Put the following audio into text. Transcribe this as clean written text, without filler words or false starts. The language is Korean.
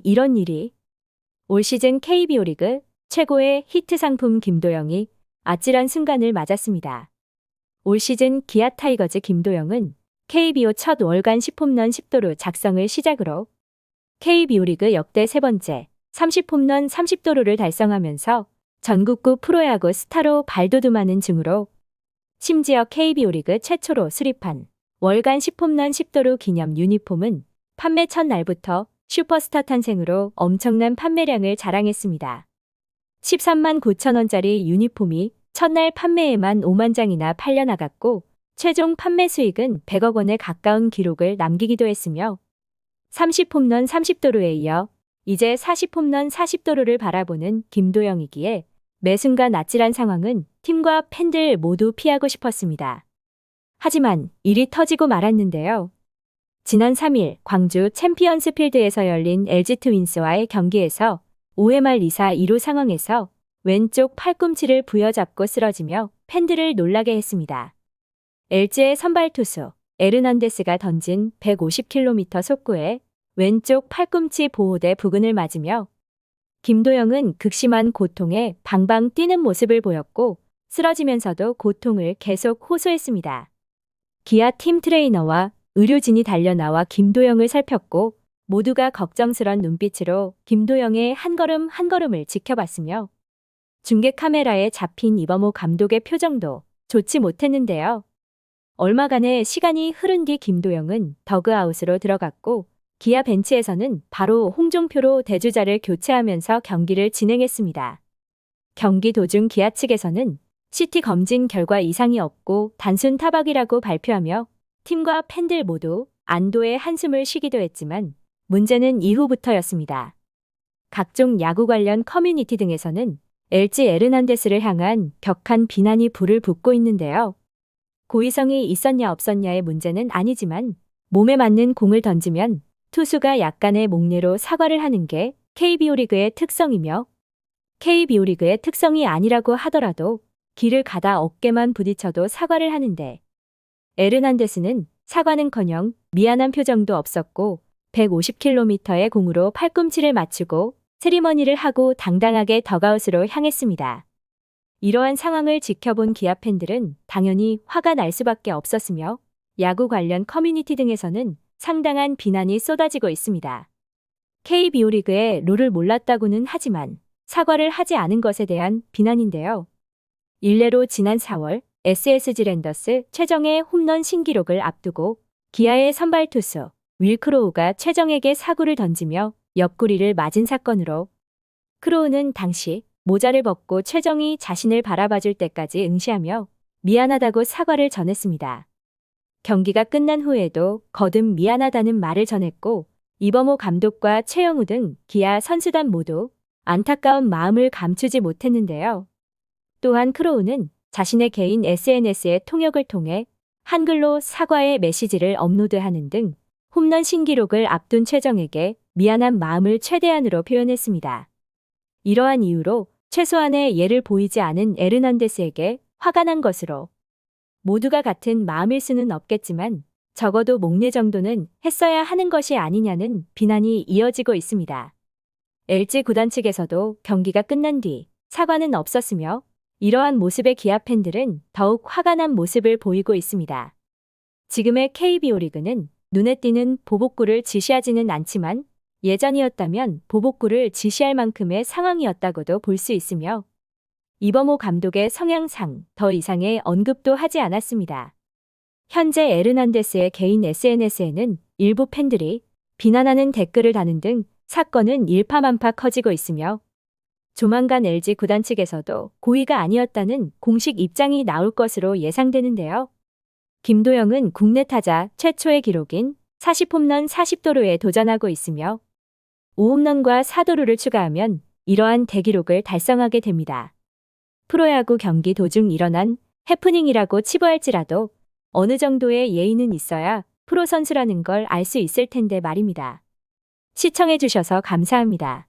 이런 일이. 올 시즌 KBO 리그 최고의 히트 상품 김도영이 아찔한 순간을 맞았습니다. 올 시즌 기아 타이거즈 김도영은 KBO 첫 월간 10홈런 10도루 작성을 시작으로 KBO 리그 역대 세 번째 30홈런 30도루를 달성하면서 전국구 프로야구 스타로 발돋움하는 중으로 심지어 KBO 리그 최초로 수립한 월간 10홈런 10도루 기념 유니폼은 판매 첫날부터 슈퍼스타 탄생으로 엄청난 판매량을 자랑했습니다. 13만 9천 원짜리 유니폼이 첫날 판매에만 5만 장이나 팔려나갔고 최종 판매 수익은 100억 원에 가까운 기록을 남기기도 했으며 30홈런 30도루에 이어 이제 40홈런 40도루를 바라보는 김도영이기에 매 순간 아찔한 상황은 팀과 팬들 모두 피하고 싶었습니다. 하지만 일이 터지고 말았는데요. 지난 3일 광주 챔피언스 필드에서 열린 LG 트윈스와의 경기에서 5회 말 2사 2루 상황에서 왼쪽 팔꿈치를 부여잡고 쓰러지며 팬들을 놀라게 했습니다. LG의 선발 투수 에르난데스가 던진 150km 속구에 왼쪽 팔꿈치 보호대 부근을 맞으며 김도영은 극심한 고통에 방방 뛰는 모습을 보였고 쓰러지면서도 고통을 계속 호소했습니다. 기아 팀 트레이너와 의료진이 달려나와 김도영을 살폈고 모두가 걱정스런 눈빛으로 김도영의 한 걸음 한 걸음을 지켜봤으며 중계 카메라에 잡힌 이범호 감독의 표정도 좋지 못했는데요. 얼마간의 시간이 흐른 뒤 김도영은 더그아웃으로 들어갔고 기아 벤치에서는 바로 홍종표로 대주자를 교체하면서 경기를 진행했습니다. 경기 도중 기아 측에서는 CT 검진 결과 이상이 없고 단순 타박이라고 발표하며 팀과 팬들 모두 안도의 한숨을 쉬기도 했지만 문제는 이후부터였습니다. 각종 야구 관련 커뮤니티 등에서는 LG 에르난데스를 향한 격한 비난이 불을 붙고 있는데요. 고의성이 있었냐 없었냐의 문제는 아니지만 몸에 맞는 공을 던지면 투수가 약간의 목례로 사과를 하는 게 KBO 리그의 특성이며 KBO 리그의 특성이 아니라고 하더라도 길을 가다 어깨만 부딪혀도 사과를 하는데 에르난데스는 사과는커녕 미안한 표정도 없었고 150km의 공으로 팔꿈치를 맞추고 세리머니를 하고 당당하게 더그아웃으로 향했습니다. 이러한 상황을 지켜본 기아 팬들은 당연히 화가 날 수밖에 없었으며 야구 관련 커뮤니티 등에서는 상당한 비난이 쏟아지고 있습니다. KBO 리그의 룰을 몰랐다고는 하지만 사과를 하지 않은 것에 대한 비난인데요. 일례로 지난 4월 SSG 랜더스 최정의 홈런 신기록을 앞두고 기아의 선발 투수 윌 크로우가 최정에게 사구를 던지며 옆구리를 맞은 사건으로 크로우는 당시 모자를 벗고 최정이 자신을 바라봐줄 때까지 응시하며 미안하다고 사과를 전했습니다. 경기가 끝난 후에도 거듭 미안하다는 말을 전했고 이범호 감독과 최영우 등 기아 선수단 모두 안타까운 마음을 감추지 못했는데요. 또한 크로우는 자신의 개인 SNS의 통역을 통해 한글로 사과의 메시지를 업로드하는 등 홈런 신기록을 앞둔 최정에게 미안한 마음을 최대한으로 표현했습니다. 이러한 이유로 최소한의 예를 보이지 않은 에르난데스에게 화가 난 것으로 모두가 같은 마음일 수는 없겠지만 적어도 목례 정도는 했어야 하는 것이 아니냐는 비난이 이어지고 있습니다. LG 구단 측에서도 경기가 끝난 뒤 사과는 없었으며 이러한 모습에 기아 팬들은 더욱 화가 난 모습을 보이고 있습니다. 지금의 KBO 리그는 눈에 띄는 보복구를 지시하지는 않지만 예전이었다면 보복구를 지시할 만큼의 상황이었다고도 볼 수 있으며 이범호 감독의 성향상 더 이상의 언급도 하지 않았습니다. 현재 에르난데스의 개인 SNS에는 일부 팬들이 비난하는 댓글을 다는 등 사건은 일파만파 커지고 있으며 조만간 LG 구단 측에서도 고의가 아니었다는 공식 입장이 나올 것으로 예상되는데요. 김도영은 국내 타자 최초의 기록인 40홈런 40도루에 도전하고 있으며 5홈런과 4도루를 추가하면 이러한 대기록을 달성하게 됩니다. 프로야구 경기 도중 일어난 해프닝이라고 치부할지라도 어느 정도의 예의는 있어야 프로 선수라는 걸 알 수 있을 텐데 말입니다. 시청해주셔서 감사합니다.